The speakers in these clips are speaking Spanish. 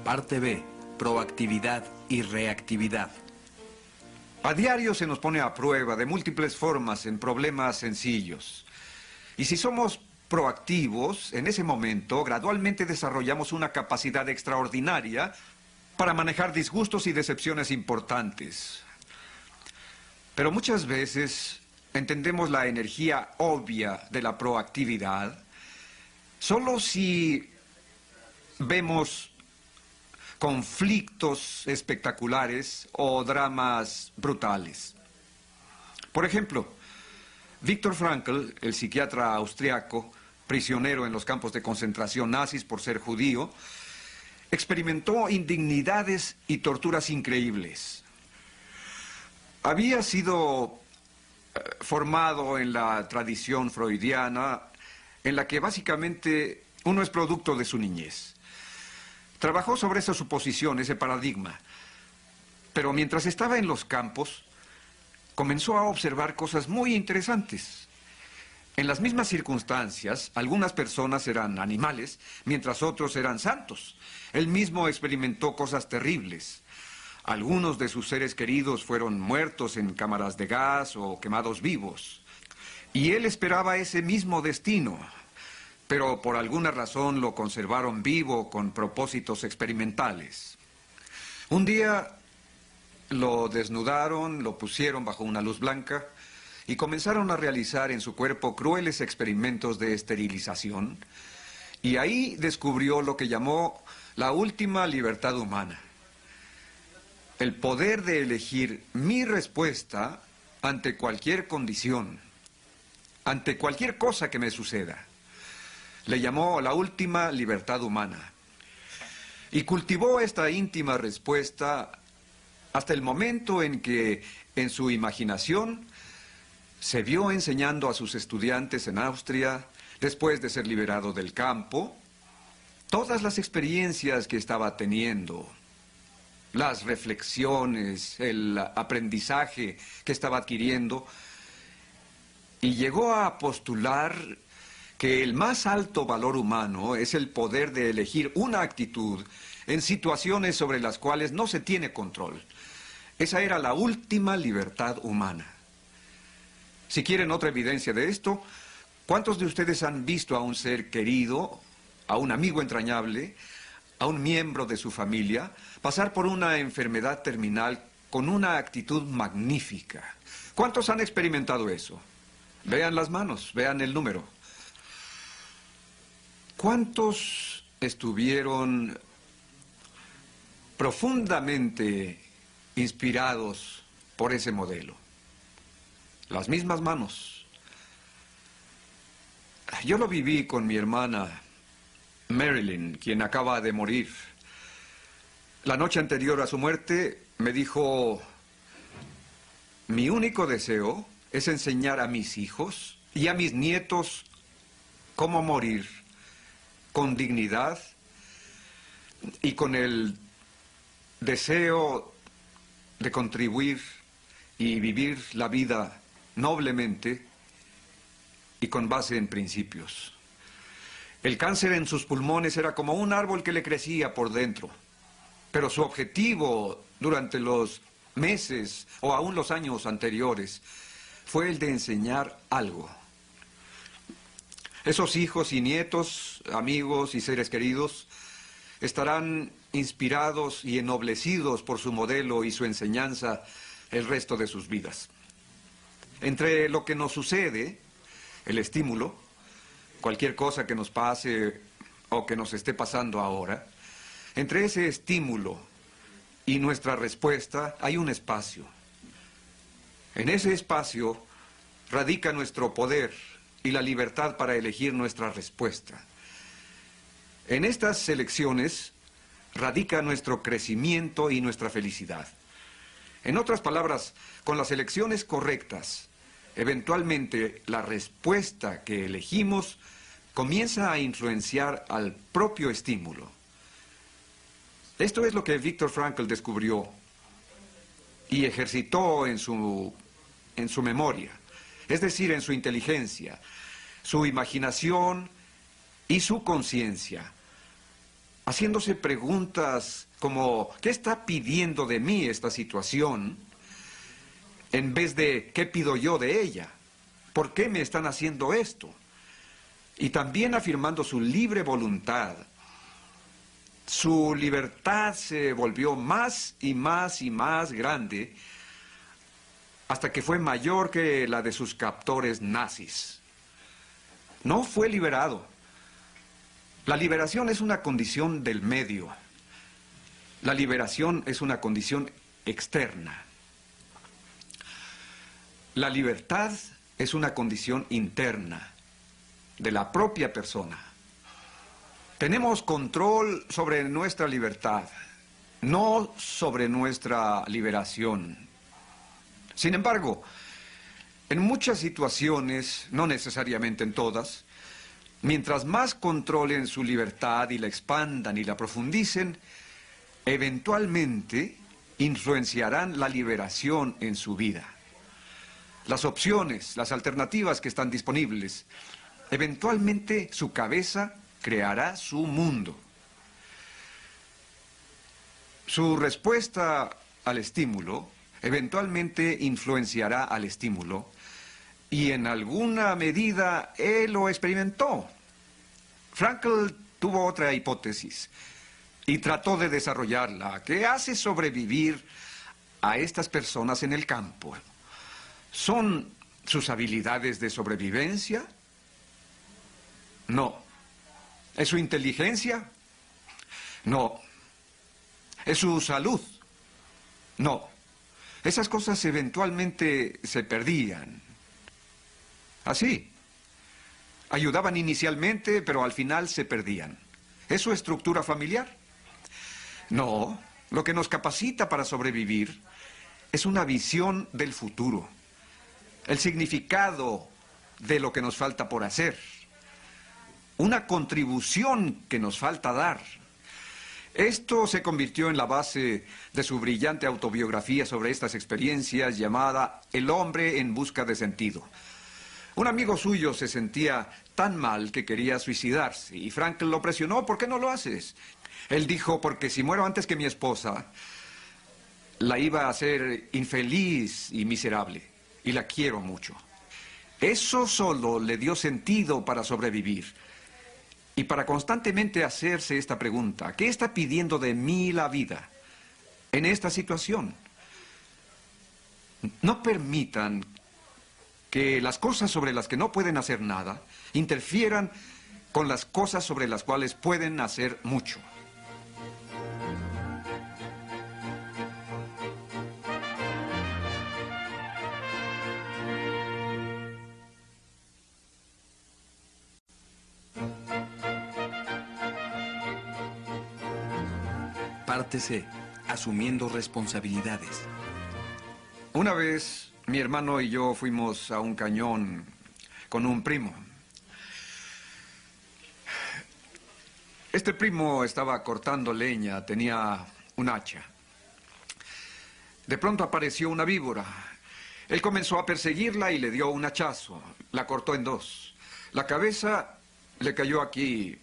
Parte B, proactividad y reactividad. A diario se nos pone a prueba de múltiples formas en problemas sencillos. Y si somos proactivos, en ese momento gradualmente desarrollamos una capacidad extraordinaria para manejar disgustos y decepciones importantes. Pero muchas veces entendemos la energía obvia de la proactividad solo si vemos conflictos espectaculares o dramas brutales. Por ejemplo, Viktor Frankl, el psiquiatra austriaco, prisionero en los campos de concentración nazis por ser judío, experimentó indignidades y torturas increíbles. Había sido formado en la tradición freudiana, en la que básicamente uno es producto de su niñez. Trabajó sobre esa suposición, ese paradigma. Pero mientras estaba en los campos, comenzó a observar cosas muy interesantes. En las mismas circunstancias, algunas personas eran animales, mientras otros eran santos. Él mismo experimentó cosas terribles. Algunos de sus seres queridos fueron muertos en cámaras de gas o quemados vivos. Y él esperaba ese mismo destino, pero por alguna razón lo conservaron vivo con propósitos experimentales. Un día lo desnudaron, lo pusieron bajo una luz blanca y comenzaron a realizar en su cuerpo crueles experimentos de esterilización. Y ahí descubrió lo que llamó la última libertad humana. El poder de elegir mi respuesta ante cualquier condición, ante cualquier cosa que me suceda. Le llamó la última libertad humana. Y cultivó esta íntima respuesta hasta el momento en que, en su imaginación, se vio enseñando a sus estudiantes en Austria, después de ser liberado del campo, todas las experiencias que estaba teniendo, las reflexiones, el aprendizaje que estaba adquiriendo, y llegó a postular que el más alto valor humano es el poder de elegir una actitud en situaciones sobre las cuales no se tiene control. Esa era la última libertad humana. Si quieren otra evidencia de esto, ¿cuántos de ustedes han visto a un ser querido, a un amigo entrañable, a un miembro de su familia, pasar por una enfermedad terminal con una actitud magnífica? ¿Cuántos han experimentado eso? Vean las manos, vean el número. ¿Cuántos estuvieron profundamente inspirados por ese modelo? Las mismas manos. Yo lo viví con mi hermana Marilyn, quien acaba de morir. La noche anterior a su muerte me dijo: mi único deseo es enseñar a mis hijos y a mis nietos cómo morir con dignidad y con el deseo de contribuir y vivir la vida noblemente y con base en principios. El cáncer en sus pulmones era como un árbol que le crecía por dentro, pero su objetivo durante los meses o aún los años anteriores fue el de enseñar algo. Esos hijos y nietos, amigos y seres queridos, estarán inspirados y ennoblecidos por su modelo y su enseñanza el resto de sus vidas. Entre lo que nos sucede, el estímulo, cualquier cosa que nos pase o que nos esté pasando ahora, entre ese estímulo y nuestra respuesta hay un espacio. En ese espacio radica nuestro poder y la libertad para elegir nuestra respuesta. En estas elecciones radica nuestro crecimiento y nuestra felicidad. En otras palabras, con las elecciones correctas, eventualmente la respuesta que elegimos comienza a influenciar al propio estímulo. Esto es lo que Viktor Frankl descubrió y ejercitó en su memoria, es decir, en su inteligencia, su imaginación y su conciencia. haciéndose preguntas como, ¿qué está pidiendo de mí esta situación? En vez de, ¿qué pido yo de ella? ¿Por qué me están haciendo esto? Y también afirmando su libre voluntad. Su libertad se volvió más y más y más grande hasta que fue mayor que la de sus captores nazis. No fue liberado. La liberación es una condición del medio. La liberación es una condición externa. La libertad es una condición interna de la propia persona. Tenemos control sobre nuestra libertad, no sobre nuestra liberación. Sin embargo, en muchas situaciones, no necesariamente en todas, mientras más controlen su libertad y la expandan y la profundicen, eventualmente influenciarán la liberación en su vida. Las opciones, las alternativas que están disponibles, eventualmente su cabeza creará su mundo. Su respuesta al estímulo eventualmente influenciará al estímulo y en alguna medida él lo experimentó. Frankl tuvo otra hipótesis y trató de desarrollarla. ¿Qué hace sobrevivir a estas personas en el campo? ¿Son sus habilidades de sobrevivencia? No. ¿Es su inteligencia? No. ¿Es su salud? No. Esas cosas eventualmente se perdían. Así. Ayudaban inicialmente, pero al final se perdían. ¿Es su estructura familiar? No. Lo que nos capacita para sobrevivir es una visión del futuro. El significado de lo que nos falta por hacer. Una contribución que nos falta dar. Esto se convirtió en la base de su brillante autobiografía sobre estas experiencias llamada El hombre en busca de sentido. Un amigo suyo se sentía tan mal que quería suicidarse y Frankl lo presionó. ¿Por qué no lo haces? Él dijo, porque si muero antes que mi esposa, la iba a hacer infeliz y miserable. Y la quiero mucho. Eso solo le dio sentido para sobrevivir. Y para constantemente hacerse esta pregunta, ¿qué está pidiendo de mí la vida en esta situación? No permitan que las cosas sobre las que no pueden hacer nada interfieran con las cosas sobre las cuales pueden hacer mucho. Parte C. Asumiendo responsabilidades. Una vez, mi hermano y yo fuimos a un cañón con un primo. Este primo estaba cortando leña, tenía un hacha. De pronto apareció una víbora. Él comenzó a perseguirla y le dio un hachazo. La cortó en dos. La cabeza le cayó aquí,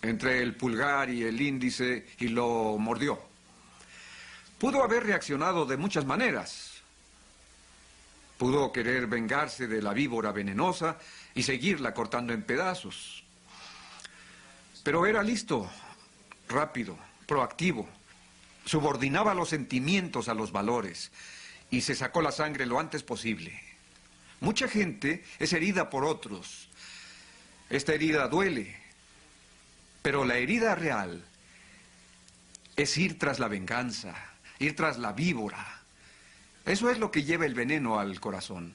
entre el pulgar y el índice, y lo mordió. Pudo haber reaccionado de muchas maneras. Pudo querer vengarse de la víbora venenosa y seguirla cortando en pedazos. Pero era listo, rápido, proactivo. Subordinaba los sentimientos a los valores y se sacó la sangre lo antes posible. Mucha gente es herida por otros. Esta herida duele. Pero la herida real es ir tras la venganza, ir tras la víbora. Eso es lo que lleva el veneno al corazón.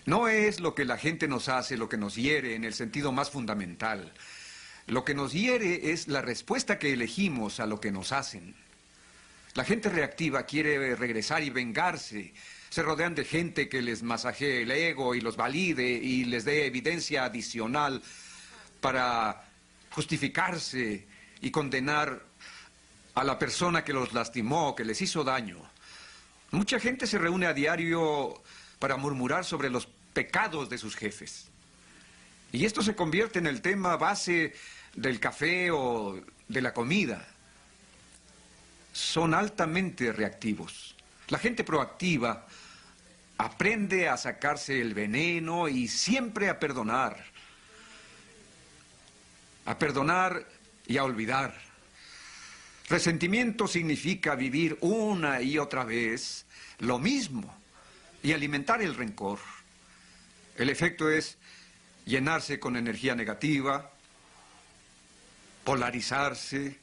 No es lo que la gente nos hace, lo que nos hiere en el sentido más fundamental. Lo que nos hiere es la respuesta que elegimos a lo que nos hacen. La gente reactiva quiere regresar y vengarse. Se rodean de gente que les masajee el ego y los valide y les dé evidencia adicional para justificarse y condenar a la persona que los lastimó, que les hizo daño. Mucha gente se reúne a diario para murmurar sobre los pecados de sus jefes. Y esto se convierte en el tema base del café o de la comida. Son altamente reactivos. La gente proactiva aprende a sacarse el veneno y siempre a perdonar. A perdonar y a olvidar. Resentimiento significa vivir una y otra vez lo mismo y alimentar el rencor. El efecto es llenarse con energía negativa, polarizarse,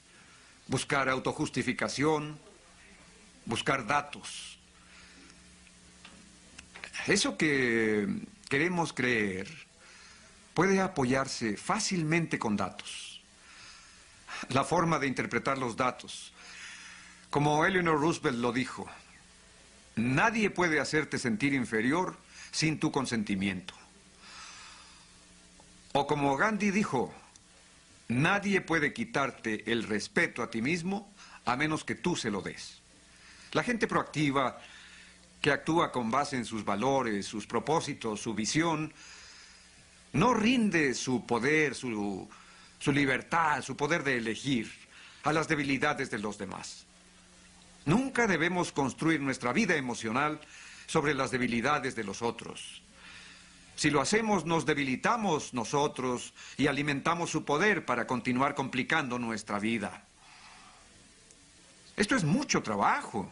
buscar autojustificación, buscar datos. Eso que queremos creer puede apoyarse fácilmente con datos. La forma de interpretar los datos. Como Eleanor Roosevelt lo dijo, nadie puede hacerte sentir inferior sin tu consentimiento. O como Gandhi dijo, nadie puede quitarte el respeto a ti mismo a menos que tú se lo des. La gente proactiva, que actúa con base en sus valores, sus propósitos, su visión, no rinde su poder, su libertad, su poder de elegir a las debilidades de los demás. Nunca debemos construir nuestra vida emocional sobre las debilidades de los otros. Si lo hacemos, nos debilitamos nosotros y alimentamos su poder para continuar complicando nuestra vida. Esto es mucho trabajo,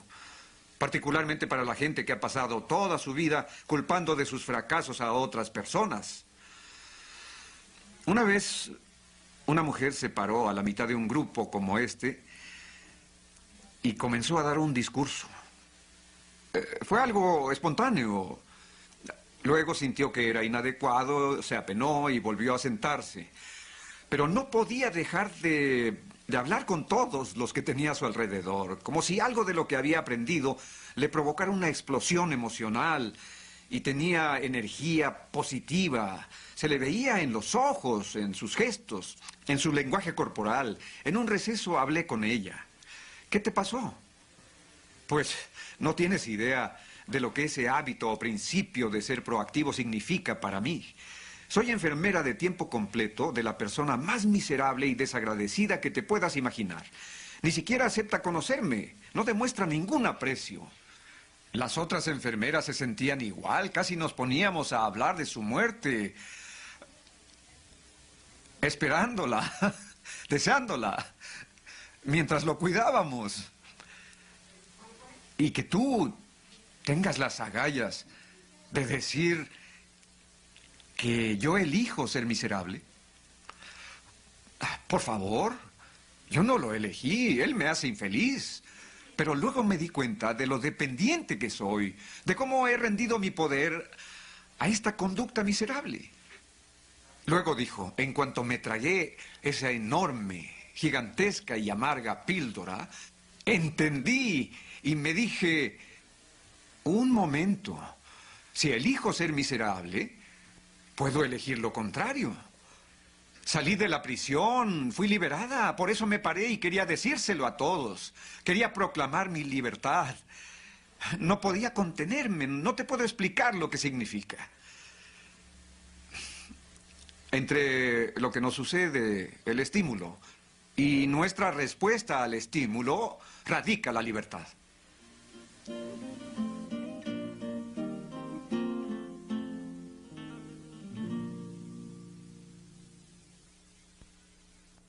particularmente para la gente que ha pasado toda su vida culpando de sus fracasos a otras personas. Una vez, una mujer se paró a la mitad de un grupo como este y comenzó a dar un discurso. Fue algo espontáneo. Luego sintió que era inadecuado, se apenó y volvió a sentarse. Pero no podía dejar de hablar con todos los que tenía a su alrededor, como si algo de lo que había aprendido le provocara una explosión emocional y tenía energía positiva. Se le veía en los ojos, en sus gestos, en su lenguaje corporal. En un receso hablé con ella. ¿Qué te pasó? Pues no tienes idea de lo que ese hábito o principio de ser proactivo significa para mí. Soy enfermera de tiempo completo de la persona más miserable y desagradecida que te puedas imaginar. Ni siquiera acepta conocerme, no demuestra ningún aprecio. Las otras enfermeras se sentían igual, casi nos poníamos a hablar de su muerte, esperándola, deseándola, mientras lo cuidábamos. Y que tú tengas las agallas de decir que yo elijo ser miserable. Por favor, yo no lo elegí, él me hace infeliz. Pero luego me di cuenta de lo dependiente que soy, de cómo he rendido mi poder a esta conducta miserable. Luego dijo, en cuanto me tragué esa enorme, gigantesca y amarga píldora, entendí y me dije, un momento, si elijo ser miserable, puedo elegir lo contrario. Salí de la prisión, fui liberada, por eso me paré y quería decírselo a todos. Quería proclamar mi libertad. No podía contenerme, no te puedo explicar lo que significa. Entre lo que nos sucede, el estímulo, y nuestra respuesta al estímulo, radica la libertad.